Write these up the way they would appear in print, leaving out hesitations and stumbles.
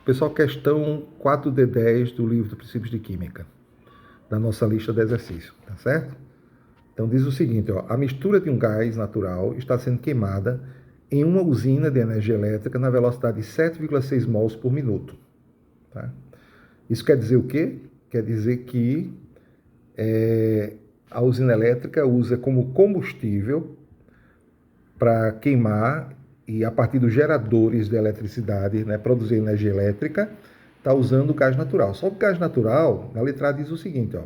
Pessoal, questão 4D10 do livro do Princípios de Química, da nossa lista de exercícios, tá certo? Então diz o seguinte, ó, a mistura de um gás natural está sendo queimada em uma usina de energia elétrica na velocidade de 7,6 mols por minuto. Tá? Isso quer dizer o quê? Quer dizer que a usina elétrica usa como combustível para queimar e a partir dos geradores de eletricidade, né, produzir energia elétrica, está usando gás natural. Só que o gás natural, na letra A diz o seguinte, ó,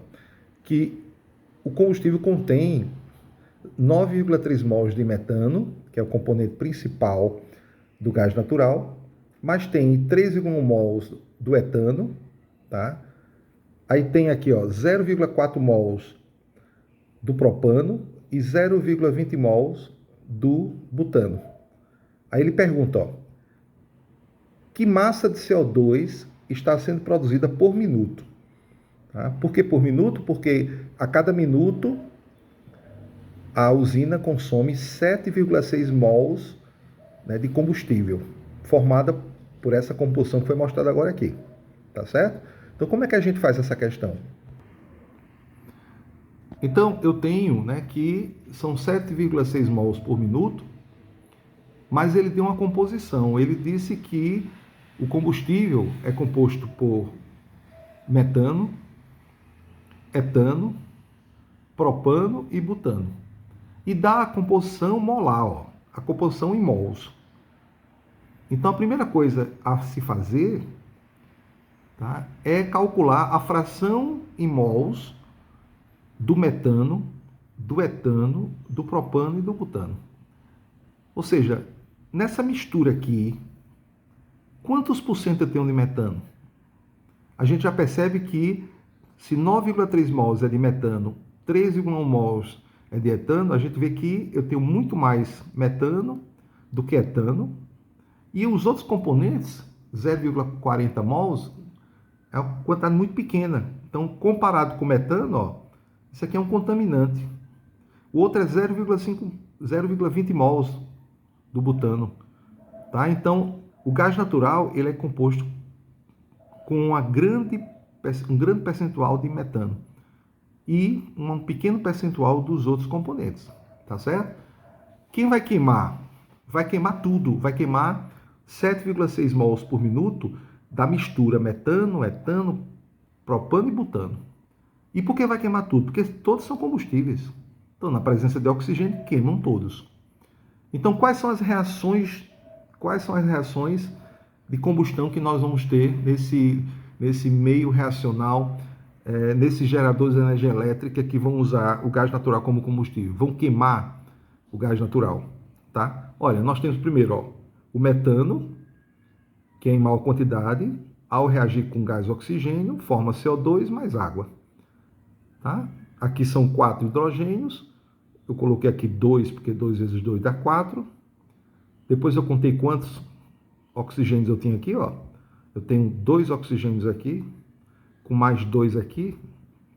que o combustível contém 9,3 mols de metano, que é o componente principal do gás natural, mas tem 13,1 mols do etano, tá? Aí tem aqui, ó, 0,4 mols do propano e 0,20 mols do butano. Aí ele pergunta, ó, que massa de CO2 está sendo produzida por minuto? Tá? Por que por minuto? Porque a cada minuto a usina consome 7,6 mols, né, de combustível, formada por essa composição que foi mostrada agora aqui. Tá certo? Então, como é que a gente faz essa questão? Então, eu tenho, né, que são 7,6 mols por minuto, mas ele tem uma composição. Ele disse que o combustível é composto por metano, etano, propano e butano. E dá a composição molar, ó, a composição em mols. Então, a primeira coisa a se fazer, tá, é calcular a fração em mols do metano, do etano, do propano e do butano. Ou seja, nessa mistura aqui, quantos por cento eu tenho de metano? A gente já percebe que se 9,3 mols é de metano, 13,1 mols é de etano, a gente vê que eu tenho muito mais metano do que etano. E os outros componentes, 0,40 mols, é uma quantidade muito pequena. Então, comparado com o metano, ó, isso aqui é um contaminante. O outro é 0,20 mols do butano. Tá? Então, o gás natural ele é composto com um grande percentual de metano e um pequeno percentual dos outros componentes. Tá certo? Quem vai queimar? Vai queimar tudo. Vai queimar 7,6 mols por minuto da mistura metano, etano, propano e butano. E por que vai queimar tudo? Porque todos são combustíveis. Então, na presença de oxigênio, queimam todos. Então, quais são as reações de combustão que nós vamos ter nesse meio reacional, nesses geradores de energia elétrica que vão usar o gás natural como combustível? Vão queimar o gás natural, tá? Olha, nós temos primeiro, ó, o metano, que é em maior quantidade, ao reagir com gás oxigênio, forma CO2 mais água. Tá? Aqui são 4 hidrogênios, eu coloquei aqui 2, porque 2 vezes 2 dá 4. Depois eu contei quantos oxigênios eu tinha aqui, ó. Eu tenho 2 oxigênios aqui, com mais 2 aqui,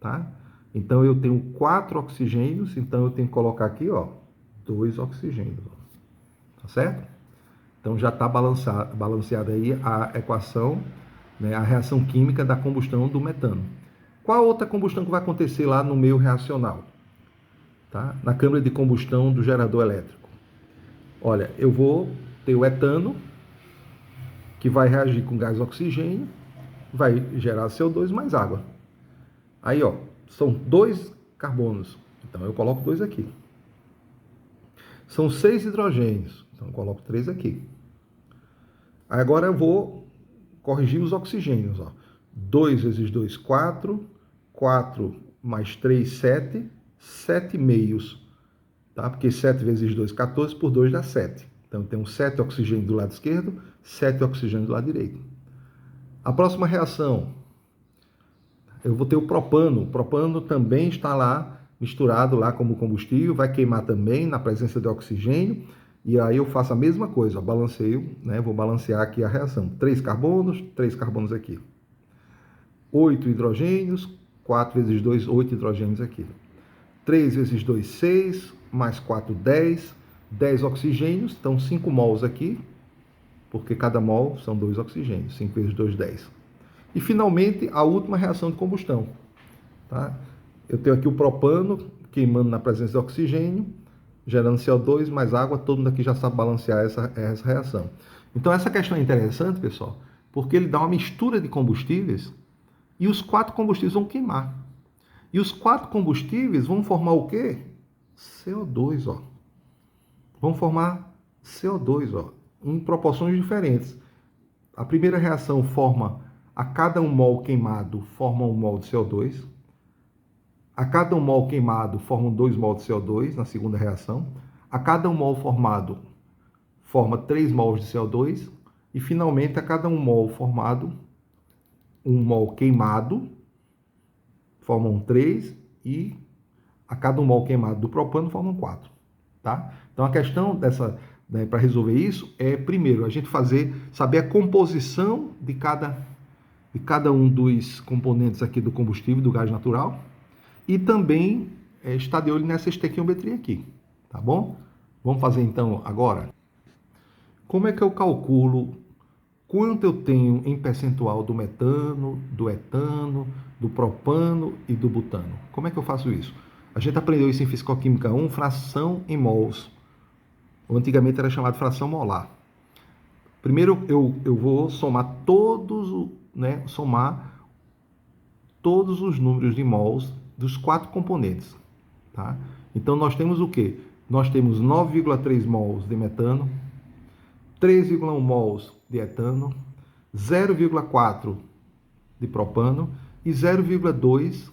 tá? Então eu tenho 4 oxigênios, então eu tenho que colocar aqui, ó, 2 oxigênios, ó. Tá certo? Então já está balanceada aí a equação, né, a reação química da combustão do metano. Qual outra combustão que vai acontecer lá no meio reacional? Tá? Na câmara de combustão do gerador elétrico. Olha, eu vou ter o etano, que vai reagir com gás oxigênio, vai gerar CO2 mais água. Aí, ó, são 2 carbonos, então eu coloco 2 aqui. São 6 hidrogênios, então eu coloco 3 aqui. Agora eu vou corrigir os oxigênios, ó. 2 vezes 2, 4. 4 mais 3, 7. 7 meios. Tá? Porque 7 vezes 2, 14. Por 2 dá 7. Então, eu tenho 7 oxigênios do lado esquerdo, 7 oxigênios do lado direito. A próxima reação. Eu vou ter o propano. O propano também está lá, misturado lá como combustível. Vai queimar também na presença de oxigênio. E aí eu faço a mesma coisa, balanceio, né? Vou balancear aqui a reação. 3 carbonos aqui. 8 hidrogênios, 4 vezes 2, 8 hidrogênios aqui. 3 vezes 2, 6, mais 4, 10. 10 oxigênios, então 5 mols aqui. porque cada mol são 2 oxigênios, 5 vezes 2, 10. E, finalmente, a última reação de combustão. Tá? Eu tenho aqui o propano queimando na presença de oxigênio, gerando CO2 mais água. Todo mundo aqui já sabe balancear essa reação. Então, essa questão é interessante, pessoal, porque ele dá uma mistura de combustíveis e os 4 combustíveis vão queimar. E os 4 combustíveis vão formar o quê? CO2, ó. Vão formar CO2, ó, em proporções diferentes. A primeira reação forma, a cada 1 mol queimado, forma 1 mol de CO2. A cada 1 mol queimado, formam 2 mol de CO2 na segunda reação. A cada 1 mol formado, forma 3 mols de CO2. E, finalmente, a cada 1 mol formado, 1 mol queimado, formam 3. E a cada 1 mol queimado do propano, formam 4. Tá? Então, a questão dessa, né, para resolver isso é, primeiro, a gente saber a composição de cada um dos componentes aqui do combustível, do gás natural, e também estar de olho nessa estequiometria aqui, tá bom? Vamos fazer então agora? Como é que eu calculo quanto eu tenho em percentual do metano, do etano, do propano e do butano? Como é que eu faço isso? A gente aprendeu isso em Fisicoquímica 1, fração em mols. Antigamente era chamado fração molar. Primeiro eu vou somar todos os números de mols dos 4 componentes. Tá? Então nós temos o quê? Nós temos 9,3 mols de metano, 3,1 mols de etano, 0,4 de propano e 0,2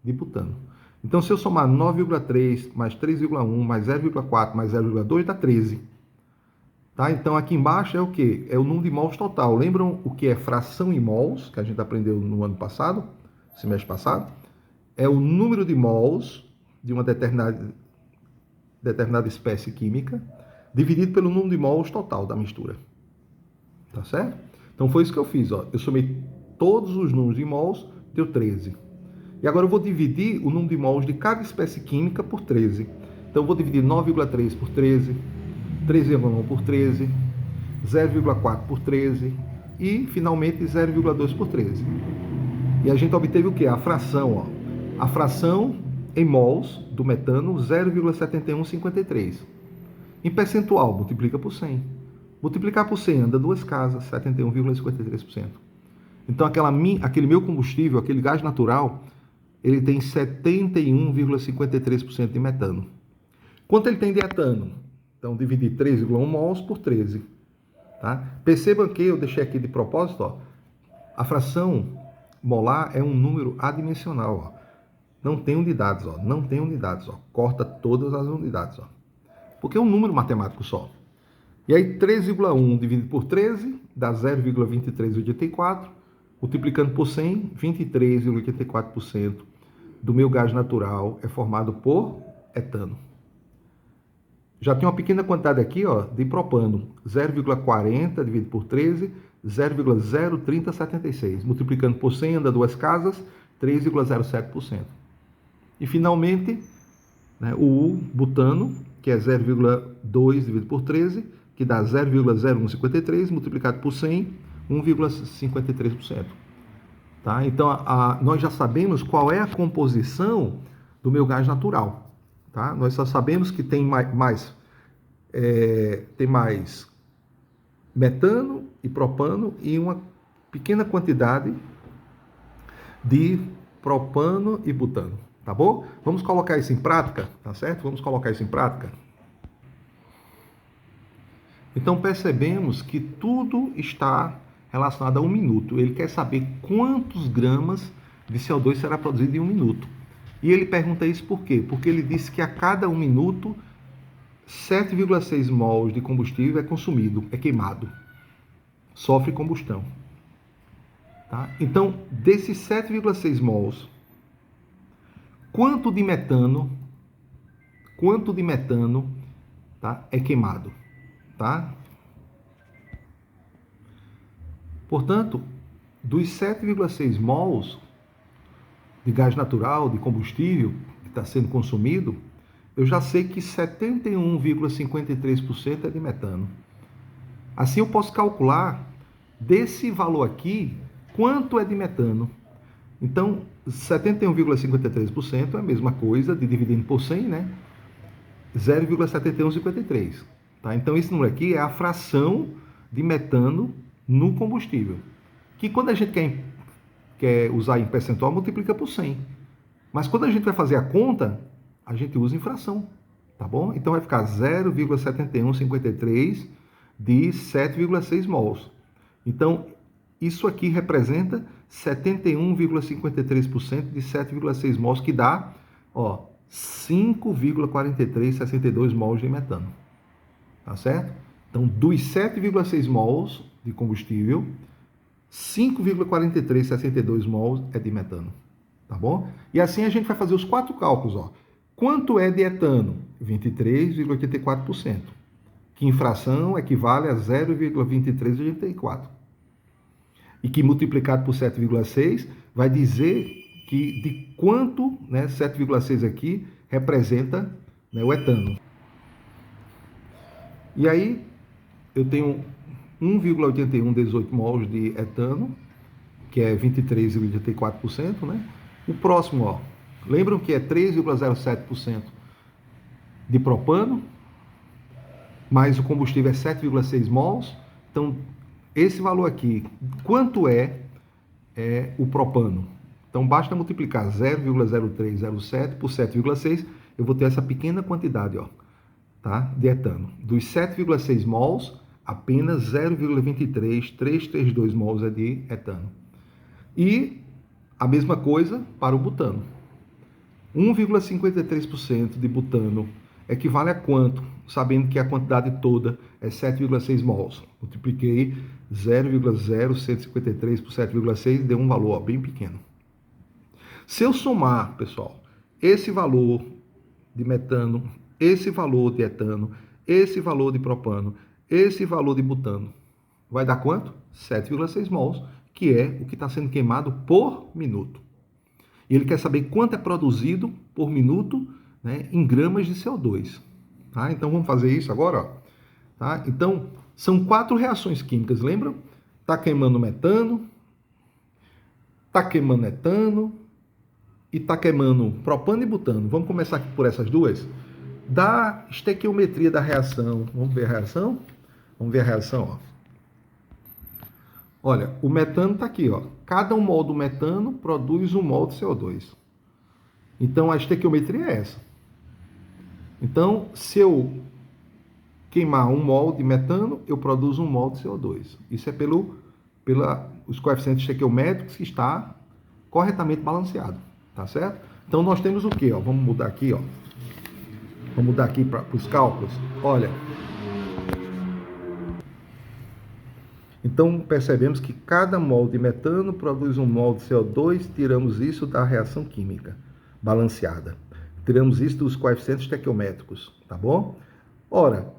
de butano. Então, se eu somar 9,3 mais 3,1 mais 0,4 mais 0,2, dá 13. Tá? Então, aqui embaixo é o quê? É o número de mols total. Lembram o que é fração em mols, que a gente aprendeu no ano passado, semestre passado? É o número de mols de uma determinada espécie química, dividido pelo número de mols total da mistura. Tá certo? Então, foi isso que eu fiz. Ó. Eu somei todos os números de mols, deu 13. E agora eu vou dividir o número de mols de cada espécie química por 13. Então eu vou dividir 9,3 por 13, 3,1 por 13, 0,4 por 13 e, finalmente, 0,2 por 13. E a gente obteve o quê? A fração. Ó. A fração em mols do metano, 0,7153. Em percentual, multiplica por 100. Multiplicar por 100 anda 2 casas, 71,53%. Então aquele meu combustível, aquele gás natural, ele tem 71,53% de metano. Quanto ele tem de etano? Então, dividir 3,1 mols por 13. Tá? Percebam que eu deixei aqui de propósito, ó, a fração molar é um número adimensional. Ó. Não tem unidades, ó, não tem unidades. Ó. Corta todas as unidades. Ó. Porque é um número matemático só. E aí, 3,1 dividido por 13 dá 0,2384. Multiplicando por 100, 23,84% do meu gás natural é formado por etano. Já tem uma pequena quantidade aqui, ó, de propano, 0,40 dividido por 13, 0,03076. Multiplicando por 100, anda 2 casas, 3,07%. E, finalmente, né, o butano, que é 0,2 dividido por 13, que dá 0,0153, multiplicado por 100, 1,53%. Tá? Então, nós já sabemos qual é a composição do meu gás natural. Tá? Nós só sabemos que tem mais metano e propano e uma pequena quantidade de propano e butano. Tá bom? Vamos colocar isso em prática, tá certo? Vamos colocar isso em prática. Então, percebemos que tudo está relacionado a 1 minuto. Ele quer saber quantos gramas de CO2 será produzido em 1 minuto. E ele pergunta isso por quê? Porque ele disse que a cada 1 minuto, 7,6 mols de combustível é consumido, é queimado. Sofre combustão. Tá? Então, desses 7,6 mols, quanto de metano tá, é queimado? Tá? Portanto, dos 7,6 mols de gás natural, de combustível que está sendo consumido, eu já sei que 71,53% é de metano. Assim eu posso calcular desse valor aqui quanto é de metano. Então, 71,53% é a mesma coisa de dividindo por 100, né? 0,7153. Tá? Então, esse número aqui é a fração de metano no combustível. Que quando a gente quer usar em percentual, multiplica por 100. Mas quando a gente vai fazer a conta, a gente usa em fração. Tá bom? Então, vai ficar 0,7153 de 7,6 mols. Então, isso aqui representa 71,53% de 7,6 mols, que dá 5,4362 mols de metano. Tá certo? Então, dos 7,6 mols de combustível, 5,4362 mols é de metano. Tá bom? E assim a gente vai fazer os 4 cálculos. Quanto é de etano? 23,84%. Que em fração equivale a 0,2384. E que multiplicado por 7,6 vai dizer que de quanto, né, 7,6 aqui representa, né, o etano. E aí eu tenho 1,8118 mols de etano, que é 23,84%, né? O próximo, lembram que é 3,07% de propano, mas o combustível é 7,6 mols. Então, esse valor aqui, quanto é o propano? Então, basta multiplicar 0,0307 por 7,6, eu vou ter essa pequena quantidade, tá, de etano. Dos 7,6 mols, apenas 0,23332 mols é de etano. E a mesma coisa para o butano. 1,53% de butano equivale a quanto? Sabendo que a quantidade toda é 7,6 mols. Multipliquei 0,0153 por 7,6 e deu um valor bem pequeno. Se eu somar, pessoal, esse valor de metano, esse valor de etano, esse valor de propano, esse valor de butano, vai dar quanto? 7,6 mols, que é o que está sendo queimado por minuto. E ele quer saber quanto é produzido por minuto, né, em gramas de CO2. Tá? Então vamos fazer isso agora. Tá? Então são 4 reações químicas, lembram? Está queimando metano, está queimando etano e está queimando propano e butano. Vamos começar aqui por essas duas? Da estequiometria da reação. Vamos ver a reação? Vamos ver a reação. Olha, o metano está aqui. Cada 1 mol do metano produz 1 mol de CO2. Então, a estequiometria é essa. Então, se eu queimar 1 mol de metano, eu produzo 1 mol de CO2. Isso é pelos coeficientes estequiométricos que está corretamente balanceado. Tá certo? Então, nós temos o quê? Vamos mudar aqui. Vamos mudar aqui para os cálculos. Olha. Então, percebemos que cada mol de metano produz 1 mol de CO2, tiramos isso da reação química balanceada. Tiramos isso dos coeficientes estequiométricos, tá bom? Ora,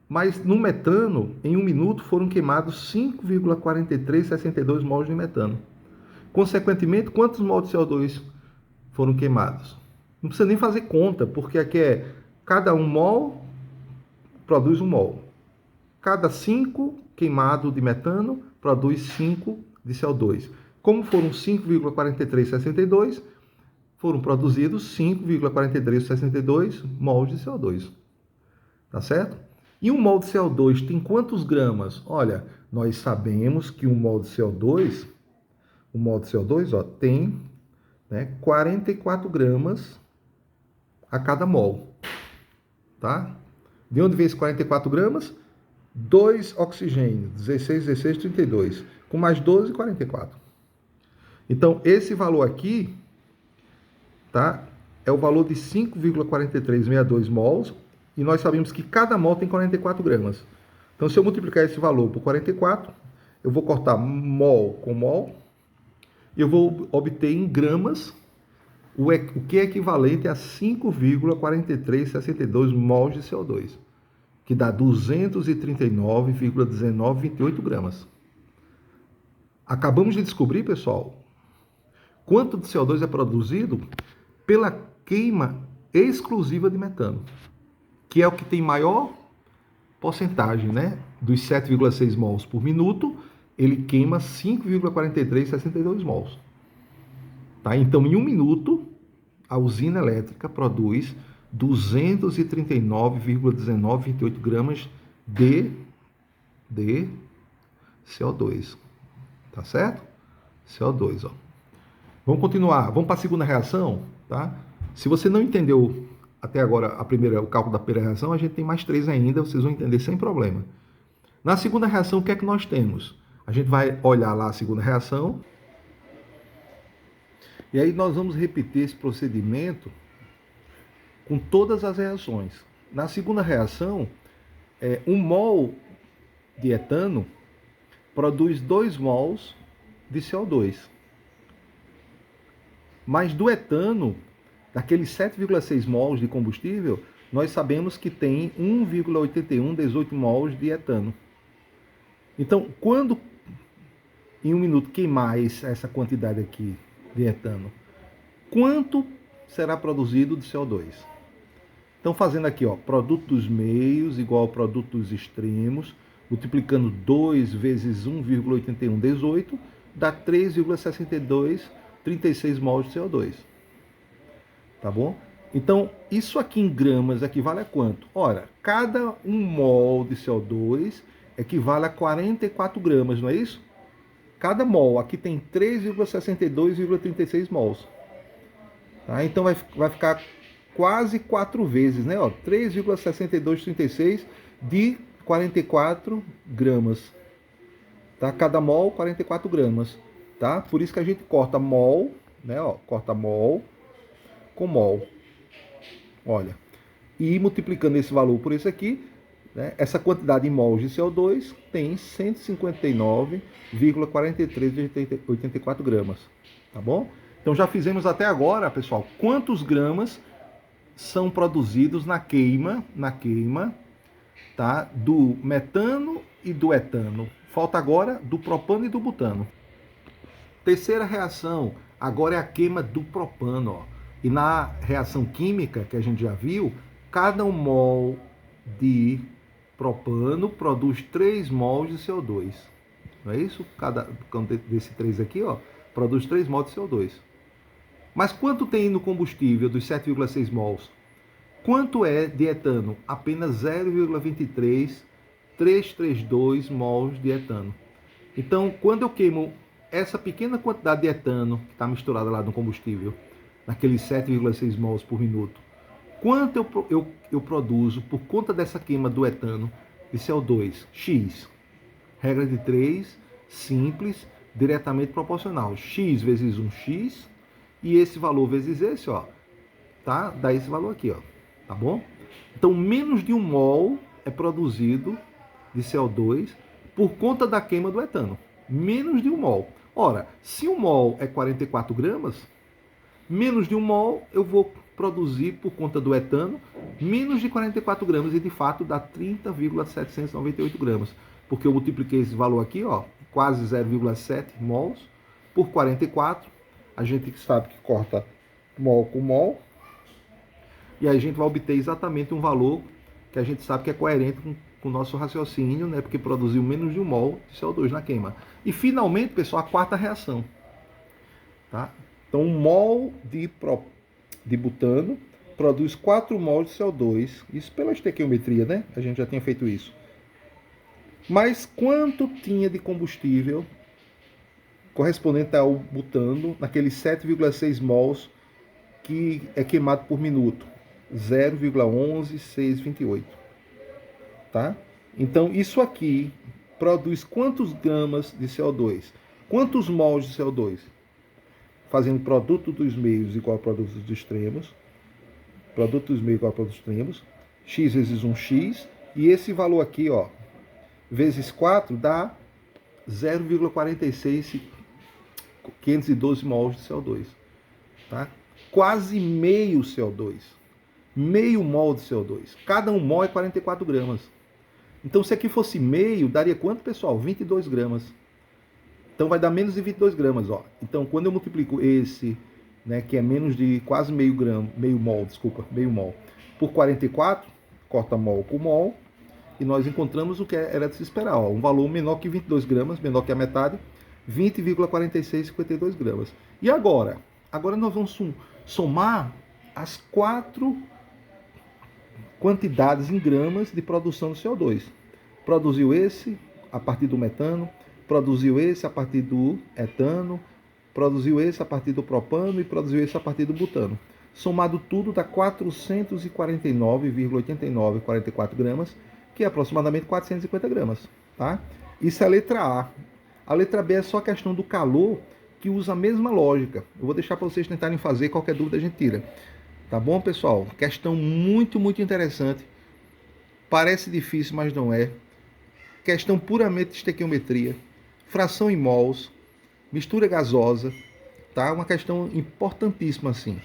mas no metano, em 1 minuto, foram queimados 5,4362 mols de metano. Consequentemente, quantos mols de CO2 foram queimados? Não precisa nem fazer conta, porque aqui é cada 1 mol produz 1 mol. Cada 5 queimado de metano produz 5 de CO2. Como foram 5,4362, foram produzidos 5,4362 mols de CO2. Tá certo? E 1 mol de CO2 tem quantos gramas? Olha, nós sabemos que 1 mol de CO2, tem, né, 44 gramas a cada mol. Tá? De onde vem esses 44 gramas? 2 oxigênio, 16, 16, 32. Com mais 12, 44. Então, esse valor aqui, tá, é o valor de 5,4362 mols. E nós sabemos que cada mol tem 44 gramas. Então, se eu multiplicar esse valor por 44, eu vou cortar mol com mol. E eu vou obter em gramas o que é equivalente a 5,4362 mols de CO2. Que dá 239,1928 gramas. Acabamos de descobrir, pessoal, quanto de CO2 é produzido pela queima exclusiva de metano, que é o que tem maior porcentagem, né, dos 7,6 mols por minuto, ele queima 5,4362 mols. Tá? Então, em um minuto, a usina elétrica produz 239,1928 gramas de CO2. Tá certo? CO2, ó. Vamos continuar. Vamos para a segunda reação, tá? Se você não entendeu até agora o cálculo da primeira reação, a gente tem mais 3 ainda, vocês vão entender sem problema. Na segunda reação, o que é que nós temos? A gente vai olhar lá a segunda reação. E aí nós vamos repetir esse procedimento com todas as reações. Na segunda reação, 1 mol de etano produz 2 mols de CO2. Mas do etano, daqueles 7,6 mols de combustível, nós sabemos que tem 1,8118 mols de etano. Então, quando em um minuto queimar essa quantidade aqui de etano, quanto será produzido de CO2? Então, fazendo aqui, ó, produto dos meios igual ao produto dos extremos, multiplicando 2 vezes 1,8118, dá 3,6236 mols de CO2. Tá bom? Então, isso aqui em gramas equivale a quanto? Ora, cada 1 mol de CO2 equivale a 44 gramas, não é isso? Cada mol, aqui tem 3,62,36 mols. Tá? Então, vai ficar quase 4 vezes, né? 3,6236 de 44 gramas. Tá? Cada mol, 44 gramas. Tá? Por isso que a gente corta mol, né? Ó, corta mol com mol. Olha. E multiplicando esse valor por esse aqui, né? Essa quantidade em mols de CO2 tem 159,4384 gramas. Tá bom? Então já fizemos até agora, pessoal, quantos gramas são produzidos na queima, tá? Do metano e do etano. Falta agora do propano e do butano. Terceira reação, agora é a queima do propano, ó. E na reação química, que a gente já viu, cada 1 mol de propano produz 3 mols de CO2. Não é isso? Cada desse 3 aqui, ó, produz 3 mols de CO2. Mas quanto tem no combustível dos 7,6 mols? Quanto é de etano? Apenas 0,23332 mols de etano. Então, quando eu queimo essa pequena quantidade de etano que está misturada lá no combustível, naqueles 7,6 mols por minuto, quanto eu produzo por conta dessa queima do etano de CO2? X. Regra de 3, simples, diretamente proporcional. X vezes 1x, e esse valor vezes esse, ó, tá? Dá esse valor aqui, ó, tá bom? Então, menos de 1 mol é produzido de CO2 por conta da queima do etano. Menos de 1 mol. Ora, se 1 mol é 44 gramas, menos de 1 mol eu vou produzir por conta do etano menos de 44 gramas e de fato dá 30,798 gramas. Porque eu multipliquei esse valor aqui, ó, quase 0,7 mols por 44. A gente sabe que corta mol com mol. E aí a gente vai obter exatamente um valor que a gente sabe que é coerente com o nosso raciocínio, né? Porque produziu menos de 1 mol de CO2 na queima. E finalmente, pessoal, a quarta reação. Tá? Então, 1 mol de butano produz 4 mols de CO2. Isso pela estequiometria, né? A gente já tinha feito isso. Mas quanto tinha de combustível correspondente ao butano naqueles 7,6 mols que é queimado por minuto? 0,11628. Tá? Então, isso aqui produz quantos gramas de CO2? Quantos mols de CO2? Fazendo produto dos meios igual a produto dos extremos. Produto dos meios igual a produto dos extremos. X vezes 1x. E esse valor aqui, ó, vezes 4 dá 0,46512 mols de CO2. Tá? Quase meio CO2. Meio mol de CO2. Cada 1 mol é 44 gramas. Então, se aqui fosse meio, daria quanto, pessoal? 22 gramas. Então, vai dar menos de 22 gramas, ó. Então, quando eu multiplico esse, né, que é menos de quase meio mol, por 44, corta mol com mol, e nós encontramos o que era de se esperar, ó, um valor menor que 22 gramas, menor que a metade, 20,4652 gramas. E agora? Agora nós vamos somar as 4 quantidades em gramas de produção de CO2. Produziu esse a partir do metano, produziu esse a partir do etano, produziu esse a partir do propano e produziu esse a partir do butano. Somado tudo dá 449,8944 gramas, que é aproximadamente 450 gramas. Tá? Isso é a letra A. A letra B é só a questão do calor, que usa a mesma lógica. Eu vou deixar para vocês tentarem fazer, qualquer dúvida a gente tira. Tá bom, pessoal? Questão muito, muito interessante. Parece difícil, mas não é. Questão puramente de estequiometria. Fração em mols, mistura gasosa, tá? Uma questão importantíssima assim.